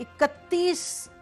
31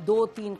2-3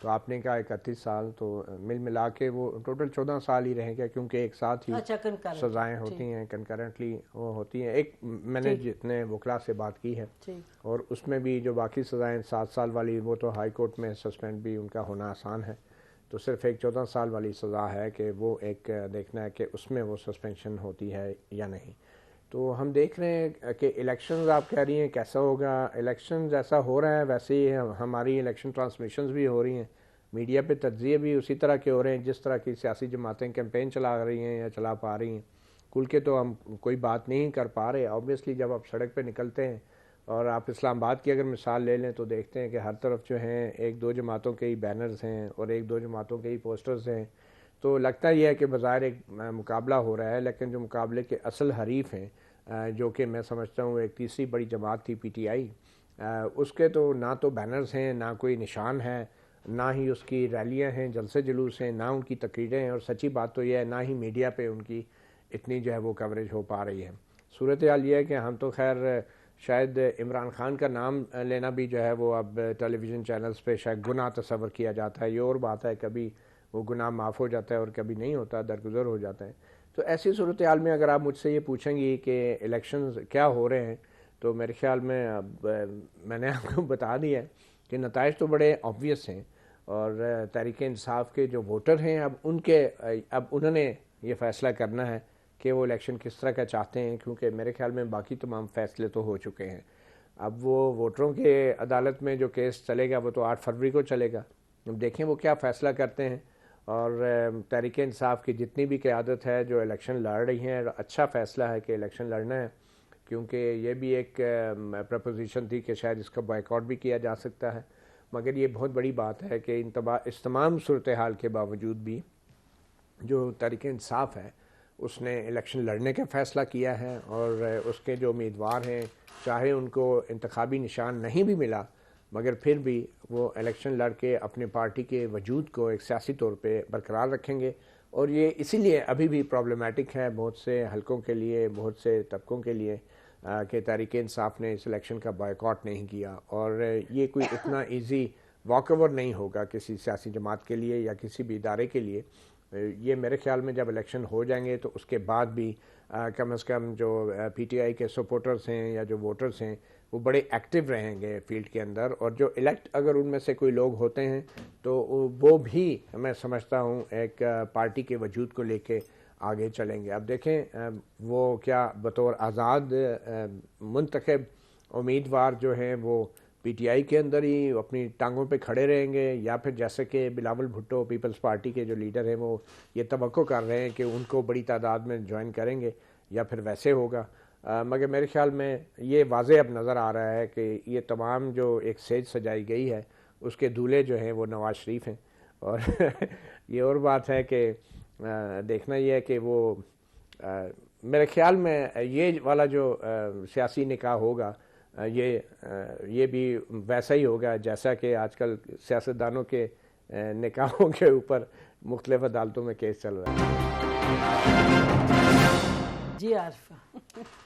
تو آپ نے کہا 31 سال، تو مل ملا کے وہ ٹوٹل 14 سال ہی رہیں گے، کیونکہ ایک ساتھ ہی سزائیں ہوتی ہیں، کنکرنٹلی وہ ہوتی ہیں. ایک میں نے جتنے وکلاء سے بات کی ہے اور اس میں بھی جو باقی سزائیں 7 سال والی وہ تو ہائی کورٹ میں سسپینڈ بھی ان کا ہونا آسان ہے، تو صرف ایک 14 سال والی سزا ہے کہ وہ ایک دیکھنا ہے کہ اس میں وہ سسپینشن ہوتی ہے یا نہیں. تو ہم دیکھ رہے ہیں کہ الیکشنز آپ کہہ رہی ہیں کیسا ہوگا. الیکشنز ایسا ہو رہا ہے، ویسے ہی ہماری الیکشن ٹرانسمیشنز بھی ہو رہی ہیں، میڈیا پہ تجزیے بھی اسی طرح کے ہو رہے ہیں جس طرح کی سیاسی جماعتیں کیمپین چلا رہی ہیں یا چلا پا رہی ہیں. کل کے تو ہم کوئی بات نہیں کر پا رہے. آبویسلی جب آپ سڑک پہ نکلتے ہیں اور آپ اسلام آباد کی اگر مثال لے لیں تو دیکھتے ہیں کہ ہر طرف جو ہیں ایک دو جماعتوں کے ہی بینرز ہیں اور ایک دو جماعتوں کے ہی پوسٹرز ہیں. تو لگتا یہ ہے کہ بظاہر ایک مقابلہ ہو رہا ہے، لیکن جو مقابلے کے اصل حریف ہیں جو کہ میں سمجھتا ہوں ایک تیسری بڑی جماعت تھی پی ٹی آئی، اس کے تو نہ تو بینرز ہیں، نہ کوئی نشان ہے، نہ ہی اس کی ریلیاں ہیں، جلسے جلوس ہیں، نہ ان کی تقریریں ہیں، اور سچی بات تو یہ ہے نہ ہی میڈیا پہ ان کی اتنی جو ہے وہ کوریج ہو پا رہی ہے. صورتحال یہ ہے کہ ہم تو خیر شاید عمران خان کا نام لینا بھی جو ہے وہ اب ٹیلی ویژن چینلز پہ شاید گناہ تصور کیا جاتا ہے. یہ اور بات ہے، کبھی وہ گناہ معاف ہو جاتا ہے اور کبھی نہیں ہوتا، درگزر ہو جاتا ہے. تو ایسی صورتحال میں اگر آپ مجھ سے یہ پوچھیں گی کہ الیکشنز کیا ہو رہے ہیں، تو میرے خیال میں اب میں نے آپ کو بتا دیا ہے کہ نتائج تو بڑے آبویس ہیں، اور تحریک انصاف کے جو ووٹر ہیں اب انہوں نے یہ فیصلہ کرنا ہے کہ وہ الیکشن کس طرح کا چاہتے ہیں، کیونکہ میرے خیال میں باقی تمام فیصلے تو ہو چکے ہیں. اب وہ ووٹروں کے عدالت میں جو کیس چلے گا وہ تو 8 فروری کو چلے گا. اب دیکھیں وہ کیا فیصلہ کرتے ہیں. اور تحریک انصاف کی جتنی بھی قیادت ہے جو الیکشن لڑ رہی ہیں، اچھا فیصلہ ہے کہ الیکشن لڑنا ہے، کیونکہ یہ بھی ایک پرپوزیشن تھی کہ شاید اس کا بائیکاٹ بھی کیا جا سکتا ہے. مگر یہ بہت بڑی بات ہے کہ اس تمام صورتحال کے باوجود بھی جو تحریک انصاف ہے اس نے الیکشن لڑنے کا فیصلہ کیا ہے، اور اس کے جو امیدوار ہیں چاہے ان کو انتخابی نشان نہیں بھی ملا مگر پھر بھی وہ الیکشن لڑ کے اپنے پارٹی کے وجود کو ایک سیاسی طور پہ برقرار رکھیں گے. اور یہ اسی لیے ابھی بھی پرابلمٹک ہے بہت سے حلقوں کے لیے، بہت سے طبقوں کے لیے، کہ تحریک انصاف نے اس الیکشن کا بائیکاٹ نہیں کیا. اور یہ کوئی اتنا ایزی واک اوور نہیں ہوگا کسی سیاسی جماعت کے لیے یا کسی بھی ادارے کے لیے. یہ میرے خیال میں جب الیکشن ہو جائیں گے تو اس کے بعد بھی کم از کم جو پی ٹی آئی کے سپورٹرز ہیں یا جو ووٹرز ہیں وہ بڑے ایکٹیو رہیں گے فیلڈ کے اندر، اور جو الیکٹ اگر ان میں سے کوئی لوگ ہوتے ہیں تو وہ بھی میں سمجھتا ہوں ایک پارٹی کے وجود کو لے کے آگے چلیں گے. اب دیکھیں وہ کیا بطور آزاد منتخب امیدوار جو ہیں وہ پی ٹی آئی کے اندر ہی اپنی ٹانگوں پہ کھڑے رہیں گے، یا پھر جیسے کہ بلاول بھٹو پیپلز پارٹی کے جو لیڈر ہیں وہ یہ توقع کر رہے ہیں کہ ان کو بڑی تعداد میں جوائن کریں گے، یا پھر ویسے ہوگا. مگر میرے خیال میں یہ واضح اب نظر آ رہا ہے کہ یہ تمام جو ایک سیج سجائی گئی ہے اس کے دولہے جو ہیں وہ نواز شریف ہیں. اور یہ اور بات ہے کہ دیکھنا یہ ہے کہ وہ میرے خیال میں یہ والا جو سیاسی نکاح ہوگا یہ بھی ویسا ہی ہوگا جیسا کہ آج کل سیاستدانوں کے نکاحوں کے اوپر مختلف عدالتوں میں کیس چل رہا ہے. جی عارفہ،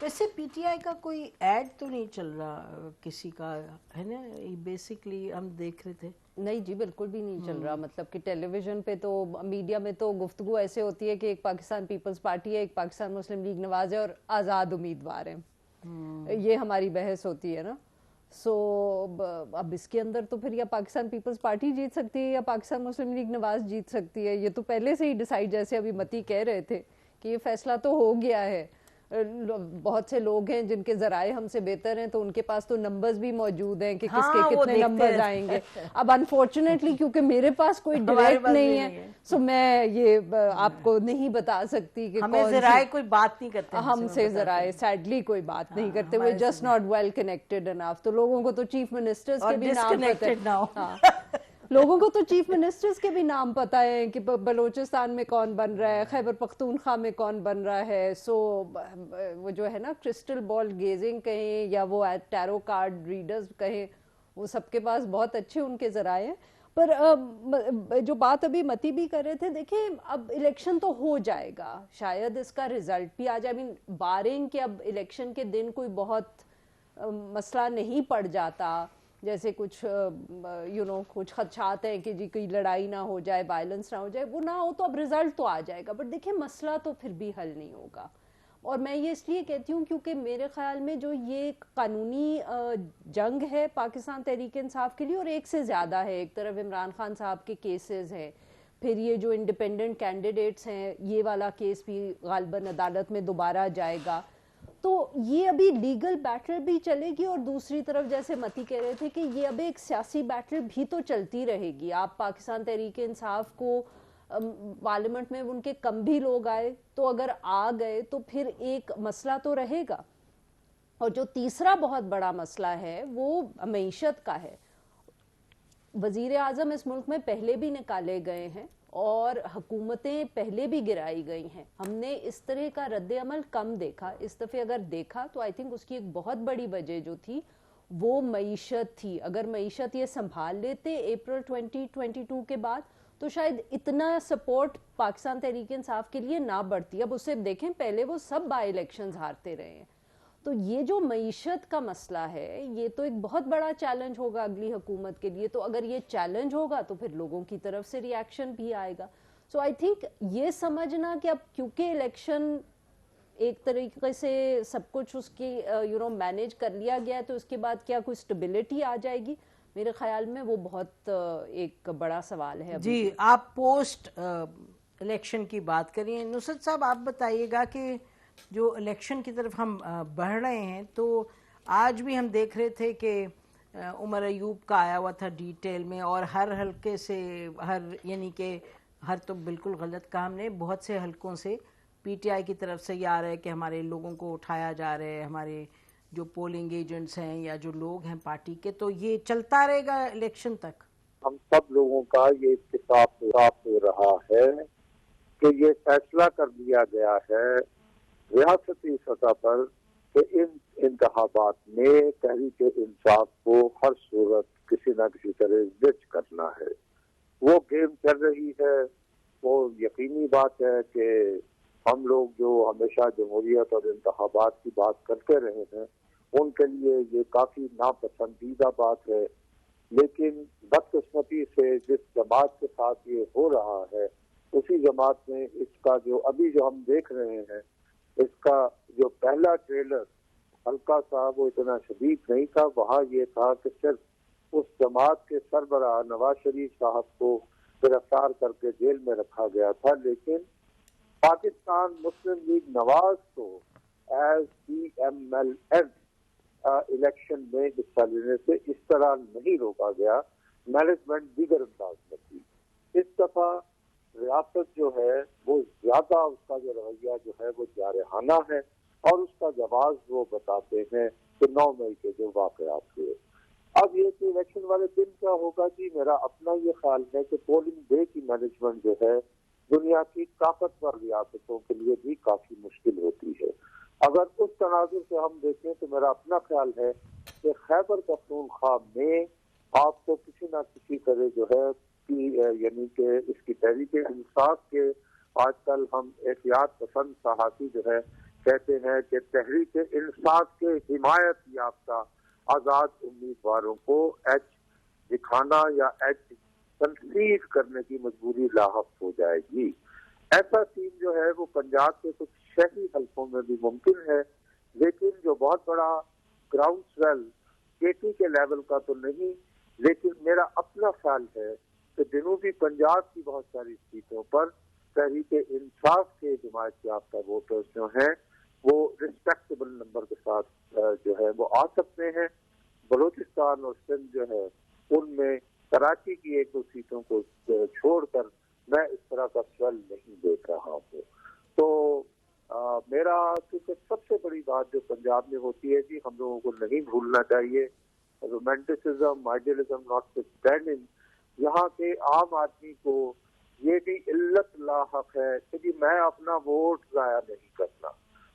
ویسے پی ٹی آئی کا کوئی ایڈ تو نہیں چل رہا کسی کا ہے نا؟ بیسکلی ہم دیکھ رہے تھے. نہیں جی بالکل بھی نہیں چل رہا. مطلب کہ ٹیلی ویژن پہ تو میڈیا میں تو گفتگو ایسے ہوتی ہے کہ ایک پاکستان پیپلز پارٹی ہے، ایک پاکستان مسلم لیگ نواز ہے اور آزاد امیدوار ہیں. یہ ہماری بحث ہوتی ہے نا. سو اب اس کے اندر تو پھر یا پاکستان پیپلز پارٹی جیت سکتی ہے یا پاکستان مسلم لیگ نواز جیت سکتی ہے. یہ تو پہلے سے ہی ڈیسائیڈ، جیسے ابھی متی کہہ رہے تھے کہ یہ فیصلہ تو ہو گیا ہے. بہت سے لوگ ہیں جن کے ذرائع ہم سے بہتر ہیں تو ان کے پاس تو نمبرز بھی موجود ہیں کہ کس کے کتنے نمبرز آئیں گے. اب انفارچونیٹلی کیونکہ میرے پاس کوئی ڈائریکٹ نہیں ہے سو میں یہ آپ کو نہیں بتا سکتی کہ ہمیں ذرائع کوئی بات نہیں کرتے، ہم سے ذرائع سیڈلی کوئی بات نہیں کرتے. We just not well connected enough. تو لوگوں کو تو چیف منسٹرز کے بھی نام پتہ ہے، لوگوں کو تو چیف منسٹرز کے بھی نام پتہ ہے کہ بلوچستان میں کون بن رہا ہے، خیبر پختونخوا میں کون بن رہا ہے. سو وہ جو ہے نا کرسٹل بال گیزنگ کہیں یا وہ ٹیرو کارڈ ریڈرز کہیں، وہ سب کے پاس بہت اچھے ان کے ذرائع ہیں. پر جو بات ابھی متی بھی کر رہے تھے، دیکھیں اب الیکشن تو ہو جائے گا، شاید اس کا رزلٹ بھی آ جائے. بارنگ کہ اب الیکشن کے دن کوئی بہت مسئلہ نہیں پڑ جاتا جیسے کچھ کچھ خدشات ہیں کہ جی کوئی لڑائی نہ ہو جائے، وائلنس نہ ہو جائے، وہ نہ ہو تو اب رزلٹ تو آ جائے گا، بٹ دیکھیں مسئلہ تو پھر بھی حل نہیں ہوگا. اور میں یہ اس لیے کہتی ہوں کیونکہ میرے خیال میں جو یہ قانونی جنگ ہے پاکستان تحریک انصاف کے لیے، اور ایک سے زیادہ ہے، ایک طرف عمران خان صاحب کے کیسز ہیں، پھر یہ جو انڈیپینڈنٹ کینڈیڈیٹس ہیں یہ والا کیس بھی غالباً عدالت میں دوبارہ جائے گا، تو یہ ابھی لیگل بیٹل بھی چلے گی، اور دوسری طرف جیسے متی کہہ رہے تھے کہ یہ ابھی ایک سیاسی بیٹل بھی تو چلتی رہے گی. آپ پاکستان تحریک انصاف کو پارلیمنٹ میں ان کے کم بھی لوگ آئے تو اگر آ گئے تو پھر ایک مسئلہ تو رہے گا. اور جو تیسرا بہت بڑا مسئلہ ہے وہ معیشت کا ہے. وزیر اعظم اس ملک میں پہلے بھی نکالے گئے ہیں اور حکومتیں پہلے بھی گرائی گئی ہیں، ہم نے اس طرح کا رد عمل کم دیکھا. اس دفعہ اگر دیکھا تو آئی تھنک اس کی ایک بہت بڑی وجہ جو تھی وہ معیشت تھی. اگر معیشت یہ سنبھال لیتے اپریل 2022 کے بعد تو شاید اتنا سپورٹ پاکستان تحریک انصاف کے لیے نہ بڑھتی. اب اسے دیکھیں پہلے وہ سب بائی الیکشنز ہارتے رہے ہیں. تو یہ جو معیشت کا مسئلہ ہے یہ تو ایک بہت بڑا چیلنج ہوگا اگلی حکومت کے لیے. تو اگر یہ چیلنج ہوگا تو پھر لوگوں کی طرف سے ری ایکشن بھی آئے گا. سو آئی تھنک یہ سمجھنا کہ اب کیونکہ الیکشن ایک طریقے سے سب کچھ اس کی مینیج کر لیا گیا ہے تو اس کے بعد کیا کوئی اسٹیبلٹی آ جائے گی، میرے خیال میں وہ بہت ایک بڑا سوال ہے. جی آپ پوسٹ الیکشن کی بات کریے. نصرت صاحب آپ بتائیے گا کہ جو الیکشن کی طرف ہم بڑھ رہے ہیں تو آج بھی ہم دیکھ رہے تھے کہ عمر ایوب کا آیا ہوا تھا ڈیٹیل میں، اور ہر حلقے سے یعنی کہ ہر تو بالکل غلط کہا ہم نے، بہت سے حلقوں سے پی ٹی آئی کی طرف سے یہ آ رہا ہے کہ ہمارے لوگوں کو اٹھایا جا رہا ہے، ہمارے جو پولنگ ایجنٹس ہیں یا جو لوگ ہیں پارٹی کے. تو یہ چلتا رہے گا الیکشن تک؟ ہم سب لوگوں کا یہ اتفاق ہو رہا ہے کہ یہ فیصلہ کر لیا گیا ہے ریاستی سطح پر کہ ان انتخابات میں تحریک انصاف کو ہر صورت کسی نہ کسی طرح زچ کرنا ہے. وہ گیم چل رہی ہے. وہ یقینی بات ہے کہ ہم لوگ جو ہمیشہ جمہوریت اور انتخابات کی بات کرتے رہے ہیں ان کے لیے یہ کافی ناپسندیدہ بات ہے. لیکن بدقسمتی سے جس جماعت کے ساتھ یہ ہو رہا ہے اسی جماعت میں اس کا جو ابھی جو ہم دیکھ رہے ہیں اس کا جو پہلا ٹریلر ہلکا سا وہ اتنا شدید نہیں تھا. وہاں یہ تھا کہ صرف اس جماعت کے سربراہ نواز شریف صاحب کو گرفتار کر کے جیل میں رکھا گیا تھا، لیکن پاکستان مسلم لیگ نواز کو ایز PMLN الیکشن میں حصہ لینے سے اس طرح نہیں روکا گیا. مینجمنٹ دیگر انداز میں تھی. اس دفعہ ریاست جو ہے وہ زیادہ اس کا جو رویہ جو ہے وہ جارحانہ ہے اور اس کا جواز وہ بتاتے ہیں کہ 9 مئی کے جو واقعات ہوئے. اب یہ کہ الیکشن والے دن کیا ہوگا جی، میرا اپنا یہ خیال ہے کہ پولنگ ڈے کی مینجمنٹ جو ہے دنیا کی طاقتور ریاستوں کے لیے بھی کافی مشکل ہوتی ہے. اگر اس تناظر سے ہم دیکھیں تو میرا اپنا خیال ہے کہ خیبر پختونخوا میں آپ کو کسی نہ کسی طرح جو ہے یعنی کہ اس کی تحریک انصاف کے آج کل ہم احتیاط پسند صحافی جو ہے کہتے ہیں کہ تحریک انصاف کے حمایت یافتہ آزاد امیدواروں کو ایچ دکھانا یا ایچ تنصیب کرنے کی مجبوری لاحق ہو جائے گی. ایسا سین جو ہے وہ پنجاب کے کچھ شہری حلقوں میں بھی ممکن ہے، لیکن جو بہت بڑا گراؤنڈ سویل KT کے لیول کا تو نہیں. لیکن میرا اپنا خیال ہے کہ جنوبی پنجاب کی بہت ساری سیٹوں پر تحریک انصاف کے حمایت یافتہ ووٹرز جو ہیں وہ ریسپیکٹیبل نمبر کے ساتھ جو ہے وہ آ سکتے ہیں. بلوچستان اور سندھ جو ہے ان میں کراچی کی 1-2 سیٹوں کو چھوڑ کر میں اس طرح کا سوال نہیں دیکھ رہا ہوں. تو میرا کیونکہ سب سے بڑی بات جو پنجاب میں ہوتی ہے جی ہم لوگوں کو نہیں بھولنا چاہیے، رومانٹسزم آئیڈیلزم ناٹ اسٹینڈنگ. یہاں کے عام آدمی کو یہ بھی علت لاحق ہے کہ جی میں اپنا ووٹ ضائع نہیں کرنا،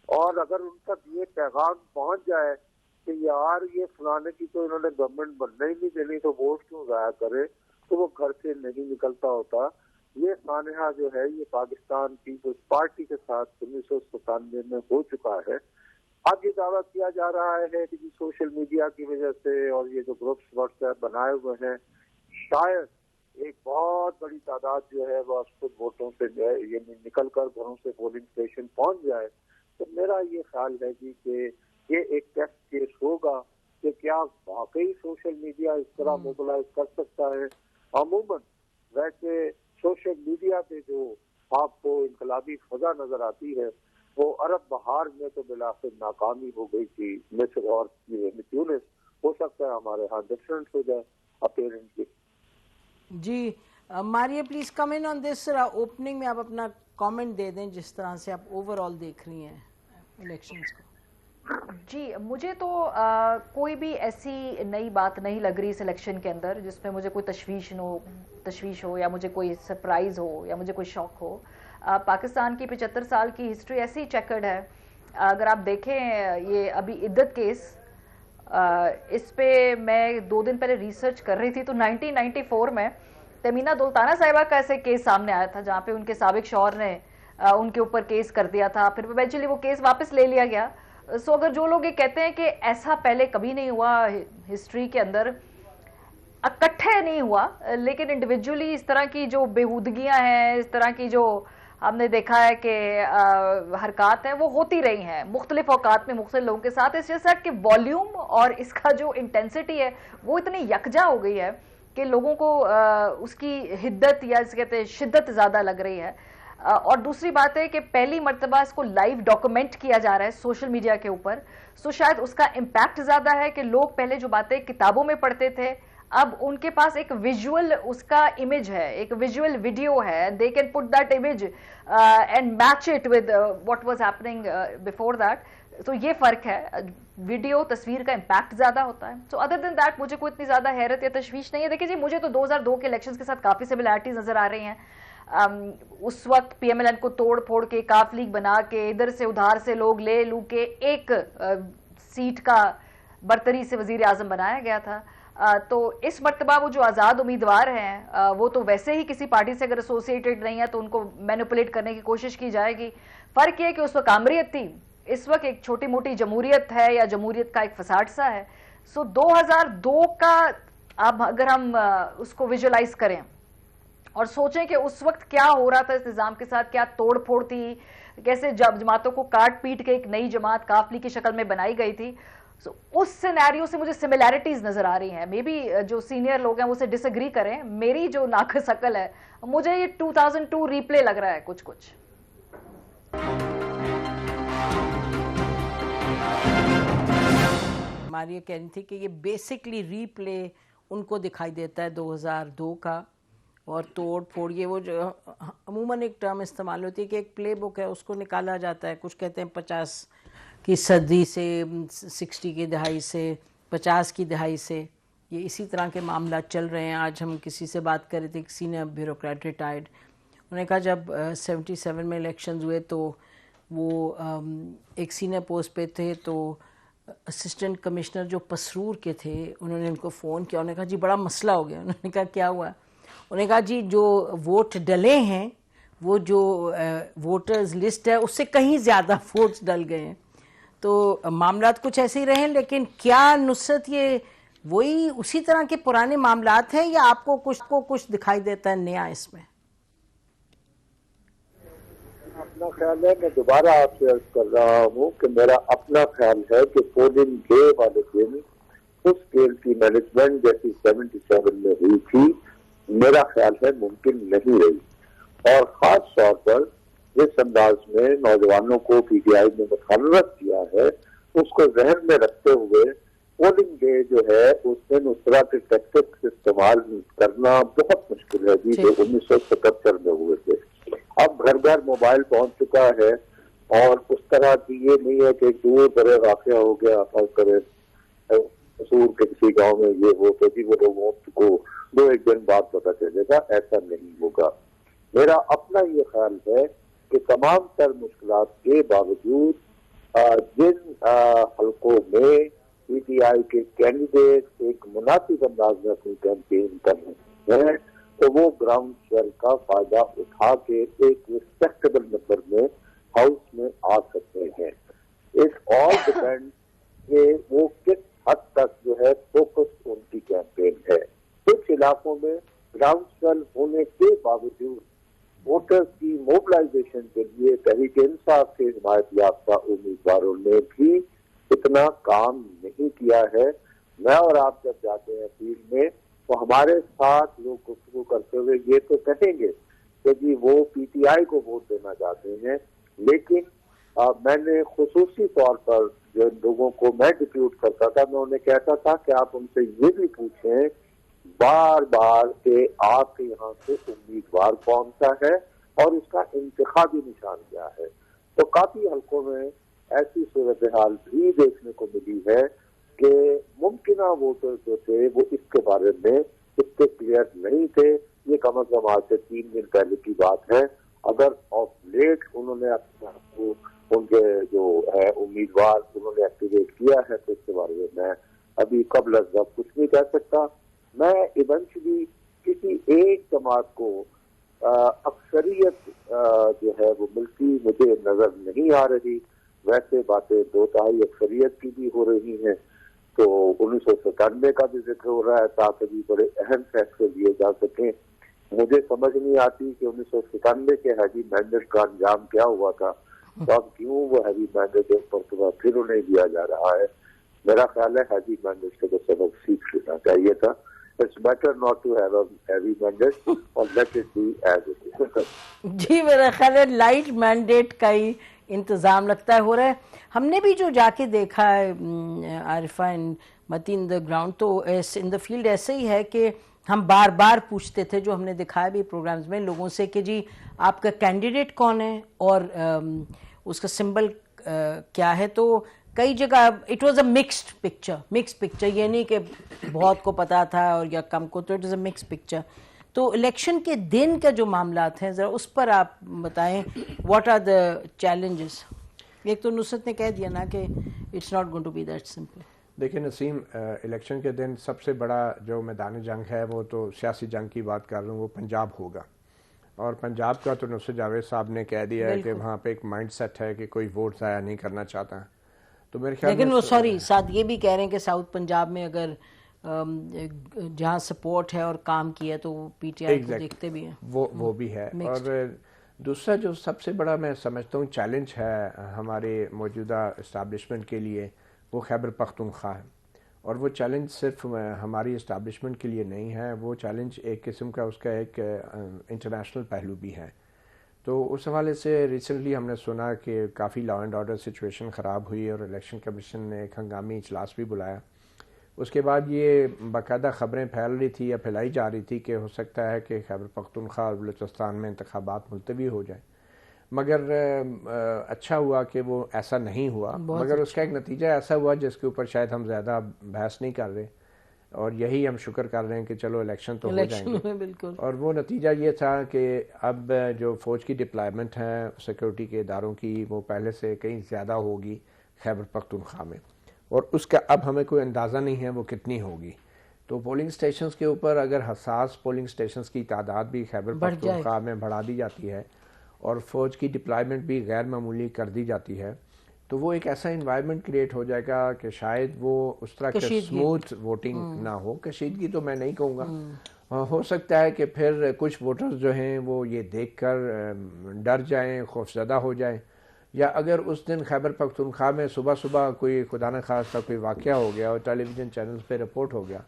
اور اگر ان تک یہ پیغام پہنچ جائے کہ یار یہ فلانے کی تو انہوں نے گورنمنٹ بننے ہی نہیں دینی تو ووٹ کیوں ضائع کرے، تو وہ گھر سے نہیں نکلتا ہوتا. یہ سانحہ جو ہے یہ پاکستان پیپلز پارٹی کے ساتھ 1997 میں ہو چکا ہے. اب یہ دعویٰ کیا جا رہا ہے کہ سوشل میڈیا کی وجہ سے اور یہ جو گروپس واٹس ایپ بنائے ہوئے ہیں شاید ایک بہت بڑی تعداد جو ہے وہ خود ووٹوں سے جو ہے یہ نکل کر گھروں سے پولنگ اسٹیشن پہنچ جائے. تو میرا یہ خیال ہے جی کہ یہ ایک ٹیسٹ کیس ہوگا کہ کیا واقعی سوشل میڈیا اس طرح موبلائز کر سکتا ہے. عموماً ویسے سوشل میڈیا پہ جو آپ کو انقلابی فضا نظر آتی ہے وہ عرب بہار میں تو بالآخر ناکامی ہو گئی تھی مصر اور تیونس. ہو سکتا ہے ہمارے ہاں ڈفرینٹ ہو جائے اپیرنٹلی. جی Maria please come in on this. Opening میں آپ اپنا کامنٹ دے دیں جس طرح سے آپ اوور آل دیکھ رہی ہیں الیکشنز کو. جی مجھے تو کوئی بھی ایسی نئی بات نہیں لگ رہی اس الیکشن کے اندر جس میں مجھے کوئی تشویش ہو یا مجھے کوئی سرپرائز ہو یا مجھے کوئی شوق ہو. پاکستان کی 75 سال کی ہسٹری ایسی ہی چیکرڈ ہے. اگر آپ دیکھیں یہ ابھی عدت کیس اس پہ میں 2 دن پہلے ریسرچ کر رہی تھی تو 1994 میں تمینہ دولتانہ صاحبہ کا ایسے کیس سامنے آیا تھا جہاں پہ ان کے سابق شوہر نے ان کے اوپر کیس کر دیا تھا. پھر ایونچولی وہ کیس واپس لے لیا گیا. سو اگر جو لوگ یہ کہتے ہیں کہ ایسا پہلے کبھی نہیں ہوا ہسٹری کے اندر, اکٹھے نہیں ہوا لیکن انڈیویجولی اس طرح کی جو بےہودگیاں ہیں, اس طرح کی جو ہم نے دیکھا ہے کہ حرکات ہیں وہ ہوتی رہی ہیں مختلف اوقات میں مختلف لوگوں کے ساتھ. اس جیسا کہ والیوم اور اس کا جو انٹینسٹی ہے وہ اتنی یکجا ہو گئی ہے کہ لوگوں کو اس کی حدت یا اس کہتے ہیں شدت زیادہ لگ رہی ہے. اور دوسری بات ہے کہ پہلی مرتبہ اس کو لائیو ڈاکومنٹ کیا جا رہا ہے سوشل میڈیا کے اوپر. سو شاید اس کا امپیکٹ زیادہ ہے کہ لوگ پہلے جو باتیں کتابوں میں پڑھتے تھے اب ان کے پاس ایک ویژول اس کا امیج ہے, ایک ویژول ویڈیو ہے. They can put that image and match it with what was happening before that. تو یہ فرق ہے, ویڈیو تصویر کا امپیکٹ زیادہ ہوتا ہے. سو ادر دین دیٹ مجھے کوئی اتنی زیادہ حیرت یا تشویش نہیں ہے. دیکھیں جی مجھے تو 2002 کے الیکشنز کے ساتھ کافی سملیرٹیز نظر آ رہی ہیں. اس وقت پی ایم ایل این کو توڑ پھوڑ کے کاف لیگ بنا کے ادھر سے ادھار سے لوگ لے لو کے ایک سیٹ کا برتری سے وزیر اعظم بنایا گیا تھا. تو اس مرتبہ وہ جو آزاد امیدوار ہیں وہ تو ویسے ہی کسی پارٹی سے اگر ایسوسیٹڈ نہیں ہے تو ان کو مینیپولیٹ کرنے کی کوشش کی جائے گی. فرق یہ ہے کہ اس وقت آمریت تھی, اس وقت ایک چھوٹی موٹی جمہوریت ہے یا جمہوریت کا ایک فساد سا ہے. سو 2002 کا اب اگر ہم اس کو ویژولائز کریں اور سوچیں کہ اس وقت کیا ہو رہا تھا اس نظام کے ساتھ, کیا توڑ پھوڑ تھی, کیسے جماعتوں کو کاٹ پیٹ کے ایک نئی جماعت کافلی کی شکل میں بنائی گئی تھی, اس سینیریو سے مجھے سملیرٹیز نظر آ رہی ہیں. مے بی جو سینئر لوگ ہیں وہ اسے ڈس ایگری کریں. میری جو ناقص عقل ہے مجھے یہ 2002 ریپلے لگ رہا ہے کچھ. ہماری یہ کہہ رہی تھی کہ یہ بیسکلی ری پلے ان کو دکھائی دیتا ہے 2002 کا, اور توڑ پھوڑ یہ وہ جو عموماً ایک ٹرم استعمال ہوتی ہے کہ ایک پلے بک ہے اس کو نکالا جاتا ہے. کچھ کہتے ہیں 50 کی صدی سے 60 کی دہائی سے 50 کی دہائی سے یہ اسی طرح کے معاملات چل رہے ہیں. آج ہم کسی سے بات کر رہے تھے, کسی نے بیوروکریٹ ریٹائرڈ, انہوں نے کہا جب 77 میں الیکشنز ہوئے تو وہ ایک سینئر پوسٹ پہ تھے تو اسسٹنٹ کمشنر جو پسرور کے تھے انہوں نے ان کو فون کیا, انہوں نے کہا جی بڑا مسئلہ ہو گیا. انہوں نے کہا کیا ہوا؟ انہوں نے کہا جی جو ووٹ ڈلے ہیں وہ جو ووٹرز لسٹ ہے اس سے کہیں زیادہ ووٹس ڈل گئے ہیں. تو معاملات کچھ ایسے ہی رہے, لیکن کیا نصرت یہ وہی اسی طرح کے پرانے معاملات ہیں یا آپ کو کچھ دکھائی دیتا ہے نیا اس میں؟ اپنا خیال ہے, میں دوبارہ آپ سے عرض کر رہا ہوں کہ میرا اپنا خیال ہے کہ پولنگ ڈے والے دن اس کھیل کی مینجمنٹ جیسی 77 میں ہوئی تھی میرا خیال ہے ممکن نہیں رہی. اور خاص طور پر جس انداز میں نوجوانوں کو پی ٹی آئی نے مقررت کیا ہے اس کو ذہن میں رکھتے ہوئے پولنگ ڈے جو ہے اس میں اس طرح کے ٹیکٹکس استعمال کرنا بہت مشکل ہے جی جو 1977 میں ہوئے تھے. اب گھر گھر موبائل پہنچ چکا ہے اور اس طرح کی یہ نہیں ہے کہ دور برے واقعہ ہو گیا فرض کرے قصور کے کسی گاؤں میں یہ ہو تو وہ لوگوں کو 2-1 دن بعد پتہ چلے گا, ایسا نہیں ہوگا. میرا اپنا یہ خیال ہے کہ تمام تر مشکلات کے باوجود جن حلقوں میں پی ٹی آئی کے کینڈیڈیٹ ایک مناسب انداز میں اپنی کیمپین کر رہے ہیں تو وہ گراؤنڈ سویل کا فائدہ اٹھا کے ایک ریسپیکٹیبل نمبر میں ہاؤس میں آ سکتے ہیں. اٹ آل ڈیپینڈ کہ وہ کس حد تک جو ہے فوکس ان کی کیمپین ہے. کچھ علاقوں میں گراؤنڈ سویل ہونے کے باوجود ووٹرز کی موبلائزیشن کے لیے تحریک انصاف سے حمایت یافتہ امیدواروں نے بھی اتنا کام نہیں کیا ہے. میں اور آپ جب جاتے ہیں فیلڈ میں تو ہمارے ساتھ لوگ گفتگو کرتے ہوئے یہ تو کہیں گے کہ جی وہ پی ٹی آئی کو ووٹ دینا چاہتے ہیں, لیکن میں نے خصوصی طور پر جو لوگوں کو میں ڈپیوٹ کرتا تھا میں انہیں کہتا تھا کہ آپ ان سے یہ بھی پوچھیں بار بار کہ آپ کے یہاں سے امیدوار کون سا ہے اور اس کا انتخابی نشان کیا ہے. تو کافی حلقوں میں ایسی صورتحال بھی دیکھنے کو ملی ہے کہ ممکنہ ووٹر جو تھے وہ اس کے بارے میں اتنے کلیئر نہیں تھے. یہ کم از کم آج سے 3 دن پہلے کی بات ہے. اگر آف لیٹ انہوں نے اپنے آپ کو ان کے جو ہے امیدوار انہوں نے ایکٹیویٹ کیا ہے تو اس کے بارے میں ابھی قبل از وقت کچھ نہیں کہہ سکتا. میں ایونچولی کسی ایک جماعت کو اکثریت جو ہے وہ ملتی مجھے نظر نہیں آ رہی. ویسے باتیں 2/3 اکثریت کی بھی ہو رہی ہیں. تو 1997 کا بھی ذکر ہو رہا ہے تاکہ بھی بڑے اہم فیصلے لیے جا سکیں. مجھے سمجھ نہیں آتی کہ 1997 کے ہیوی مینڈیٹ کا انجام کیا ہوا تھا, تو اب کیوں وہ ہیوی مینڈیٹ ایک مرتبہ پھر انہیں دیا جا رہا ہے. میرا خیال ہے ہیوی مینڈیٹ سے تو سبق سیکھ لینا چاہیے تھا. It's better not to have a heavy mandate or let it be as it is. جی میرا خیال ہے لائٹ مینڈیٹ کا ہی انتظام لگتا ہے ہو رہا ہے. ہم نے بھی جو جا کے دیکھا ہے عارفہ متی ان دا گراؤنڈ تو ان دا فیلڈ ایسے ہی ہے کہ ہم بار بار پوچھتے تھے جو ہم نے دکھایا بھی پروگرامز میں لوگوں سے کہ جی آپ کا کینڈیڈیٹ کون ہے اور اس کا سمبل کیا ہے. تو کئی جگہ it was a mixed picture, یہ نہیں کہ بہت کو پتا تھا اور یا کم کو, تو it was a mix picture. تو الیکشن کے دن کا جو معاملات ہیں ذرا اس پر آپ بتائیں واٹ آر دا چیلنجز. ایک تو نصرت نے کہہ دیا نا کہ it's not going to be that simple. دیکھیں نسیم, الیکشن کے دن سب سے بڑا جو میدان جنگ ہے وہ تو سیاسی جنگ کی بات کر رہا ہوں, وہ پنجاب ہوگا. اور پنجاب کا تو نصرت جاوید صاحب نے کہہ دیا ہے کہ وہاں پہ ایک مائنڈ سیٹ ہے کہ کوئی ووٹ ضائع نہیں کرنا چاہتا. تو میرے خیال لیکن وہ سوری ساتھ یہ بھی کہہ رہے ہیں کہ ساؤتھ پنجاب میں اگر جہاں سپورٹ ہے اور کام کیا تو وہ پی ٹی آئی کو دیکھتے بھی ہیں, وہ بھی ہے. اور دوسرا جو سب سے بڑا میں سمجھتا ہوں چیلنج ہے ہمارے موجودہ اسٹیبلشمنٹ کے لیے وہ خیبر پختونخوا ہے. اور وہ چیلنج صرف ہماری اسٹیبلشمنٹ کے لیے نہیں ہے, وہ چیلنج ایک قسم کا اس کا ایک انٹرنیشنل پہلو بھی ہے. تو اس حوالے سے ریسنٹلی ہم نے سنا کہ کافی لا اینڈ آرڈر سچویشن خراب ہوئی اور الیکشن کمیشن نے ایک ہنگامی اجلاس بھی بلایا. اس کے بعد یہ باقاعدہ خبریں پھیل رہی تھی یا پھیلائی جا رہی تھی کہ ہو سکتا ہے کہ خیبر پختونخوا اور بلوچستان میں انتخابات ملتوی ہو جائیں. مگر اچھا ہوا کہ وہ ایسا نہیں ہوا, مگر اس کا ایک نتیجہ ایسا ہوا جس کے اوپر شاید ہم زیادہ بحث نہیں کر رہے, اور یہی ہم شکر کر رہے ہیں کہ چلو الیکشن تو ہو جائیں گے. بالکل. اور وہ نتیجہ یہ تھا کہ اب جو فوج کی ڈپلائمنٹ ہے سیکورٹی کے اداروں کی وہ پہلے سے کہیں زیادہ ہوگی خیبر پختونخوا میں, اور اس کا اب ہمیں کوئی اندازہ نہیں ہے وہ کتنی ہوگی. تو پولنگ سٹیشنز کے اوپر اگر حساس پولنگ سٹیشنز کی تعداد بھی خیبر پختونخوا میں بڑھا دی جاتی ہے اور فوج کی ڈپلائمنٹ بھی غیر معمولی کر دی جاتی ہے تو وہ ایک ایسا انوائرمنٹ کریٹ ہو جائے گا کہ شاید وہ اس طرح کے سموتھ ووٹنگ نہ ہو. کشیدگی تو میں نہیں کہوں گا, ہو سکتا ہے کہ پھر کچھ ووٹرز جو ہیں وہ یہ دیکھ کر ڈر جائیں, خوفزدہ ہو جائیں, یا اگر اس دن خیبر پختونخوا میں صبح کوئی خدا نخواستہ کوئی واقعہ ہو گیا اور ٹیلی ویژن چینلز پہ رپورٹ ہو گیا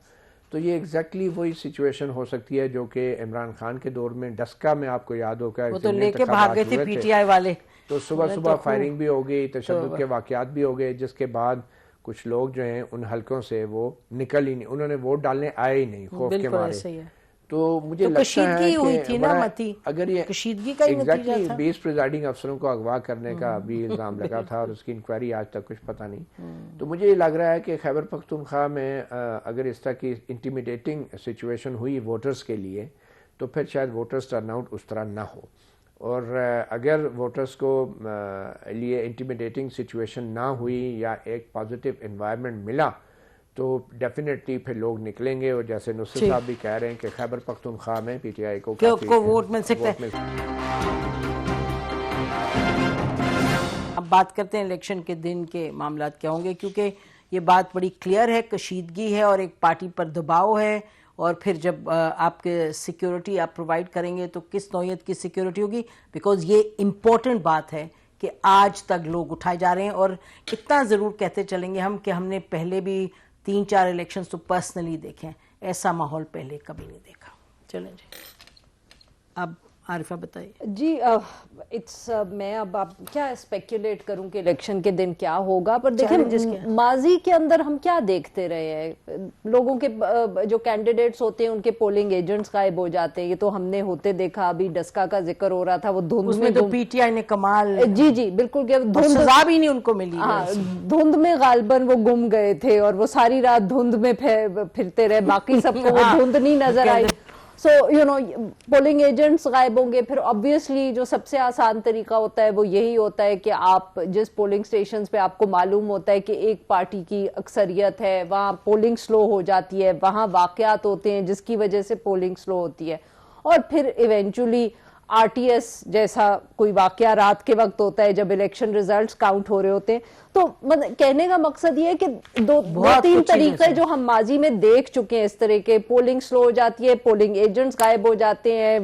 تو یہ ایگزیکٹلی وہی سچویشن ہو سکتی ہے جو کہ عمران خان کے دور میں ڈسکا میں آپ کو یاد ہوگا وہ تو لے کے بھاگ گئے تھے پی ٹی آئی والے, تو صبح فائرنگ بھی ہو گئی, تشدد کے واقعات بھی ہو گئے, جس کے بعد کچھ لوگ جو ہیں ان حلقوں سے وہ نکل ہی نہیں, انہوں نے ووٹ ڈالنے آئے ہی نہیں خوف کے مارے. تو مجھے لگتا ہے کہ اگر یہ ایگزیکٹلی 20 پریزائڈنگ افسروں کو اغوا کرنے کا بھی الزام لگا تھا اور اس کی انکوائری آج تک کچھ پتہ نہیں, تو مجھے یہ لگ رہا ہے کہ خیبر پختونخوا میں اگر اس طرح کی انٹیمیڈیٹنگ سچویشن ہوئی ووٹرز کے لیے تو پھر شاید ووٹرز ٹرن آؤٹ اس طرح نہ ہو. اور اگر ووٹرز کو لیے انٹیمیڈیٹنگ سچویشن نہ ہوئی یا ایک پازیٹیو انوائرمنٹ ملا تو ڈیفینیٹلی پھر لوگ نکلیں گے, اور جیسے نصرت صاحب بھی کہہ رہے ہیں کہ خیبر پختونخوا میں پی ٹی آئی کو ووٹ مل سکتا ہے. اب بات کرتے ہیں الیکشن کے دن کے معاملات کیا ہوں گے، کیونکہ یہ بات بڑی کلیئر ہے، کشیدگی ہے اور ایک پارٹی پر دباؤ ہے، اور پھر جب آپ کے سیکیورٹی آپ پرووائڈ کریں گے تو کس نوعیت کی سیکیورٹی ہوگی، بیکاز یہ امپورٹنٹ بات ہے کہ آج تک لوگ اٹھائے جا رہے ہیں، اور اتنا ضرور کہتے چلیں گے ہم کہ ہم نے پہلے بھی 3-4 الیکشنز تو پرسنلی دیکھیں، ایسا ماحول پہلے کبھی نہیں دیکھا. چلیں جی اب عارفہ بتائیے. جی میں اب کیا اسپیکولیٹ کروں کہ الیکشن کے دن کیا ہوگا، پر دیکھیں ماضی کے اندر ہم کیا دیکھتے رہے ہیں، لوگوں کے جو کینڈیڈیٹس ہوتے ہیں ان کے پولنگ ایجنٹس غائب ہو جاتے ہیں. یہ تو ہم نے ہوتے دیکھا، ابھی ڈسکا کا ذکر ہو رہا تھا، وہ دھند میں تو پی ٹی آئی نے کمال، جی بالکل، سزا بھی نہیں ان کو ملی، دھند میں غالباً وہ گم گئے تھے اور وہ ساری رات دھند میں پھرتے رہے، باقی سب کو وہ دھند نہیں نظر آئی. سو پولنگ ایجنٹس غائب ہوں گے. پھر obviously جو سب سے آسان طریقہ ہوتا ہے وہ یہی ہوتا ہے کہ آپ جس پولنگ سٹیشنز پہ آپ کو معلوم ہوتا ہے کہ ایک پارٹی کی اکثریت ہے، وہاں پولنگ سلو ہو جاتی ہے، وہاں واقعات ہوتے ہیں جس کی وجہ سے پولنگ سلو ہوتی ہے، اور پھر ایونچولی آر ٹی ایس جیسا کوئی واقعہ رات کے وقت ہوتا ہے جب الیکشن ریزلٹس کاؤنٹ ہو رہے ہوتے ہیں. تو کہنے کا مقصد یہ ہے کہ دو تین طریقے جو ہم ماضی میں دیکھ چکے ہیں اس طرح کے، پولنگ سلو ہو جاتی ہے، پولنگ ایجنٹس غائب ہو جاتے ہیں،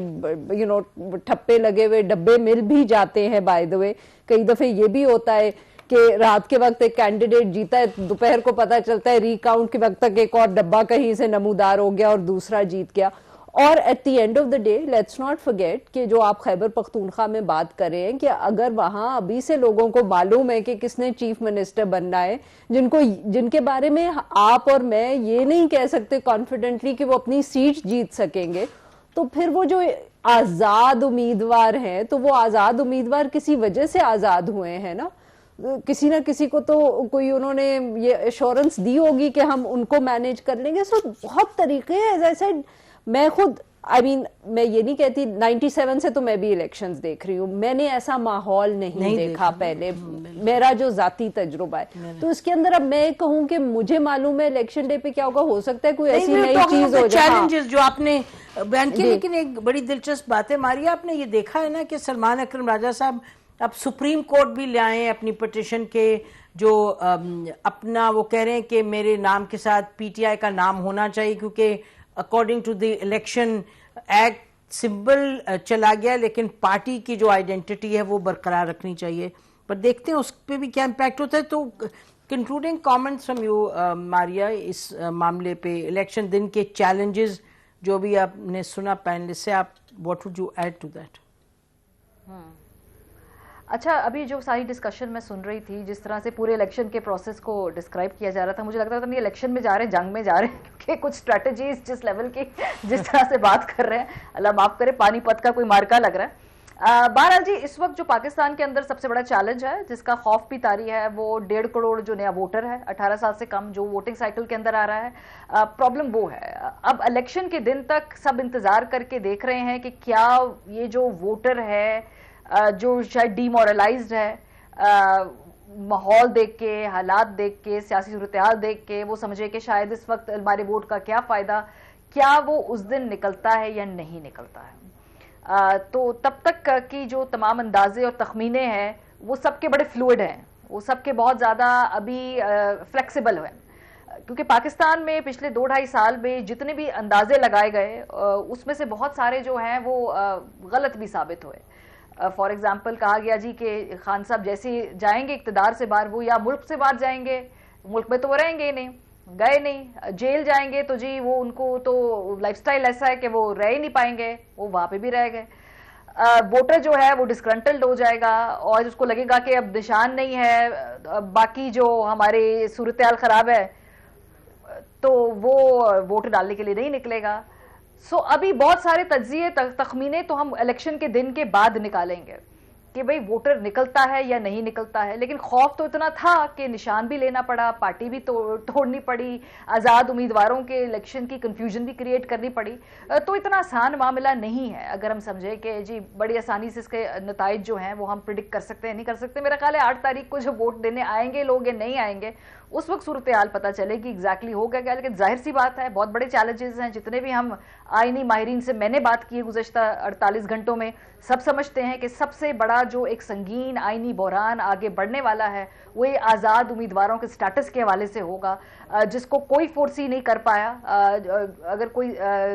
ٹھپے لگے ہوئے ڈبے مل بھی جاتے ہیں. بائی دا وے کئی دفعے یہ بھی ہوتا ہے کہ رات کے وقت ایک کینڈیڈیٹ جیتا ہے، دوپہر کو پتا چلتا ہے ری کاؤنٹ کے وقت تک ایک اور ڈبہ کہیں سے نمودار ہو گیا اور دوسرا جیت گیا. اور at the end of the day let's not forget کہ جو آپ خیبر پختونخوا میں بات کر رہے ہیں کہ اگر وہاں ابھی سے لوگوں کو معلوم ہے کہ کس نے چیف منسٹر بننا ہے، جن کے بارے میں آپ اور میں یہ نہیں کہہ سکتے کانفیڈنٹلی کہ وہ اپنی سیٹ جیت سکیں گے، تو پھر وہ جو آزاد امیدوار ہیں تو وہ آزاد امیدوار کسی وجہ سے آزاد ہوئے ہیں نا، کسی نہ کسی کو تو کوئی انہوں نے یہ ایشورنس دی ہوگی کہ ہم ان کو مینیج کر لیں گے. سو بہت طریقے ہیں. ایز آئی سیڈ میں خود میں یہ نہیں کہتی 97 سے تو میں بھی الیکشنز دیکھ رہی ہوں، میں نے ایسا ماحول نہیں دیکھا پہلے، میرا جو ذاتی تجربہ ہے. تو اس کے اندر اب میں کہوں کہ مجھے معلوم ہے الیکشن ڈے پہ کیا ہوگا، ہو سکتا ہے کوئی ایسی نئی چیز ہو جائے. چیلنجز جو آپ نے بیان کی، لیکن ایک بڑی دلچسپ بات ہے ماریا، آپ نے یہ دیکھا ہے نا کہ سلمان اکرم راجہ صاحب اب سپریم کورٹ بھی لے آئے اپنی پٹیشن کے، جو اپنا وہ کہہ رہے ہیں کہ میرے نام کے ساتھ پی ٹی آئی کا نام ہونا چاہیے، کیونکہ according to the election act symbol چلا گیا، لیکن پارٹی کی جو آئیڈینٹی ہے وہ برقرار رکھنی چاہیے. پر دیکھتے ہیں اس پہ بھی کیا امپیکٹ ہوتا ہے. تو کنکلوڈنگ کامنٹس فرام یو ماریا اس معاملے پہ، الیکشن دن کے چیلنجز جو بھی آپ نے سنا پینلسٹ سے، آپ what would you add to that? اچھا، ابھی جو ساری ڈسکشن میں سن رہی تھی، جس طرح سے پورے الیکشن کے پروسیس کو ڈسکرائب کیا جا رہا تھا، مجھے لگتا تھا یہ الیکشن میں جا رہے ہیں، جنگ میں جا رہے ہیں، کیونکہ کچھ اسٹریٹجیز جس لیول کی جس طرح سے بات کر رہے ہیں، اللہ معاف کرے، پانی پت کا کوئی مارکا لگ رہا ہے. بہرحال جی، اس وقت جو پاکستان کے اندر سب سے بڑا چیلنج ہے، جس کا خوف بھی طاری ہے، وہ 1.5 کروڑ جو نیا ووٹر ہے 18 سال سے کم، جو ووٹنگ سائیکل کے اندر آ رہا ہے. پرابلم وہ ہے، اب الیکشن کے دن تک سب انتظار کر کے دیکھ رہے ہیں کہ کیا یہ جو ووٹر ہے جو شاید ڈی مورلائزڈ ہے، ماحول دیکھ کے، حالات دیکھ کے، سیاسی صورتحال دیکھ کے وہ سمجھے کہ شاید اس وقت ہمارے ووٹ کا کیا فائدہ، کیا وہ اس دن نکلتا ہے یا نہیں نکلتا ہے. تو تب تک کی جو تمام اندازے اور تخمینے ہیں وہ سب کے بڑے فلوئڈ ہیں، وہ سب کے بہت زیادہ ابھی فلیکسیبل ہیں، کیونکہ پاکستان میں پچھلے 2-2.5 سال میں جتنے بھی اندازے لگائے گئے اس میں سے بہت سارے جو ہیں وہ غلط بھی ثابت ہوئے. فار ایگزامپل کہا گیا جی کہ خان صاحب جیسے جائیں گے اقتدار سے باہر، وہ یا ملک سے باہر جائیں گے، ملک میں تو وہ رہیں گے نہیں، گئے نہیں، جیل جائیں گے تو جی وہ ان کو تو لائف سٹائل ایسا ہے کہ وہ رہ ہی نہیں پائیں گے، وہ وہاں پہ بھی رہ گئے. ووٹر جو ہے وہ ڈسگرنٹلڈ ہو جائے گا اور اس کو لگے گا کہ اب نشان نہیں ہے، باقی جو ہمارے صورتحال خراب ہے تو وہ ووٹ ڈالنے کے لیے نہیں نکلے گا. سو ابھی بہت سارے تجزیے تخمینے تو ہم الیکشن کے دن کے بعد نکالیں گے کہ بھئی ووٹر نکلتا ہے یا نہیں نکلتا ہے. لیکن خوف تو اتنا تھا کہ نشان بھی لینا پڑا، پارٹی بھی توڑنی پڑی، آزاد امیدواروں کے الیکشن کی کنفیوژن بھی کریٹ کرنی پڑی. تو اتنا آسان معاملہ نہیں ہے اگر ہم سمجھیں کہ جی بڑی آسانی سے اس کے نتائج جو ہیں وہ ہم پریڈکٹ کر سکتے ہیں. نہیں کر سکتے. میرا خیال ہے 8 تاریخ کو جو ووٹ دینے آئیں گے لوگ یا نہیں آئیں گے اس وقت صورتحال پتہ چلے گی ایگزیکٹلی ہوگا کیا. لیکن ظاہر سی بات ہے بہت بڑے چیلنجز ہیں, جتنے بھی ہم آئینی ماہرین سے میں نے بات کی ہے گزشتہ 48 گھنٹوں میں, سب سمجھتے ہیں کہ سب سے بڑا جو ایک سنگین آئینی بحران آگے بڑھنے والا ہے وہ آزاد امیدواروں کے سٹیٹس کے حوالے سے ہوگا, جس کو کوئی فورسی نہیں کر پایا. اگر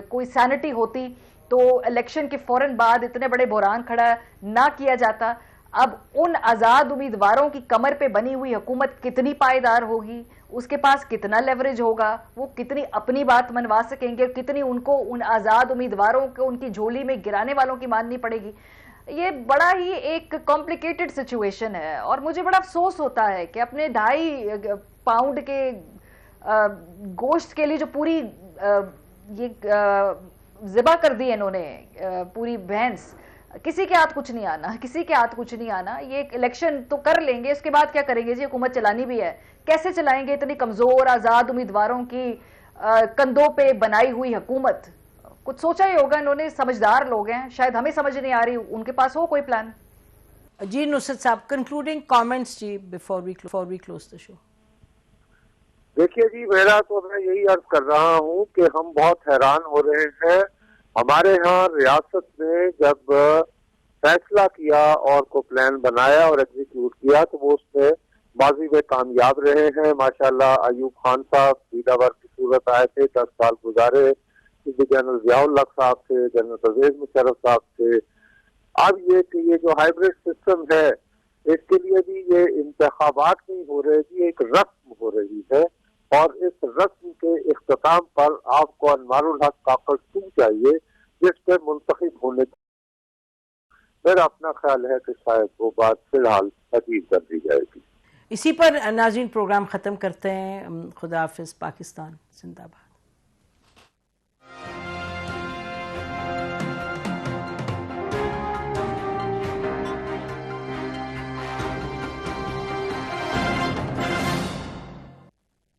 کوئی سینٹی ہوتی تو الیکشن کے فوراً بعد اتنے بڑے بحران کھڑا نہ کیا جاتا. اب ان آزاد امیدواروں کی کمر پہ بنی ہوئی حکومت کتنی پائیدار ہوگی, اس کے پاس کتنا لیوریج ہوگا, وہ کتنی اپنی بات منوا سکیں گے, کتنی ان کو ان آزاد امیدواروں کو ان کی جھولی میں گرانے والوں کی ماننی پڑے گی. یہ بڑا ہی ایک کمپلیکیٹڈ سچویشن ہے, اور مجھے بڑا افسوس ہوتا ہے کہ اپنے 2.5 پاؤنڈ کے گوشت کے لیے جو پوری یہ ذبح کر دی انہوں نے پوری بھینس, کسی کے ہاتھ کچھ نہیں آنا, کسی کے ہاتھ کچھ نہیں آنا. یہ ایک الیکشن تو کر لیں گے, اس کے بعد کیا کریں گے جی, حکومت چلانی بھی ہے, کیسے چلائیں گے اتنی کمزور آزاد امیدواروں کی کندھوں پہ بنائی ہوئی حکومت. کچھ سوچا ہی ہوگا انہوں نے, سمجھدار لوگ ہیں, شاید ہمیں سمجھ نہیں آ رہی, ان کے پاس ہو کوئی پلان. جی نصرت صاحب, کنکلوڈنگ کامنٹس جی before we close the show. دیکھیے جی, میرا تو میں یہی عرض کر رہا ہوں کہ ہم بہت حیران ہو رہے ہیں. ہمارے ہاں ریاست نے جب فیصلہ کیا اور کو پلان بنایا اور ایگزیکیوٹ کیا تو وہ اس میں ماضی میں کامیاب رہے ہیں. ماشاءاللہ ایوب خان صاحب پیداور کی صورت آئے تھے, 10 سال گزارے, جنرل ضیاء الحق صاحب تھے, جنرل پرویز مشرف صاحب تھے. اب یہ کہ یہ جو ہائیبرڈ سسٹم ہے اس کے لیے بھی یہ انتخابات نہیں ہو رہے جی, ایک رسم ہو رہی ہے, اور اس رسم کے اختتام پر آپ کو انوار الحق کاکڑ 2 چاہیے جس پہ منتخب ہونے. میرا اپنا خیال ہے کہ شاید وہ بات فی الحال تجدید کر دی جائے گی. اسی پر ناظرین پروگرام ختم کرتے ہیں. خدا حافظ. پاکستان زندہ باد.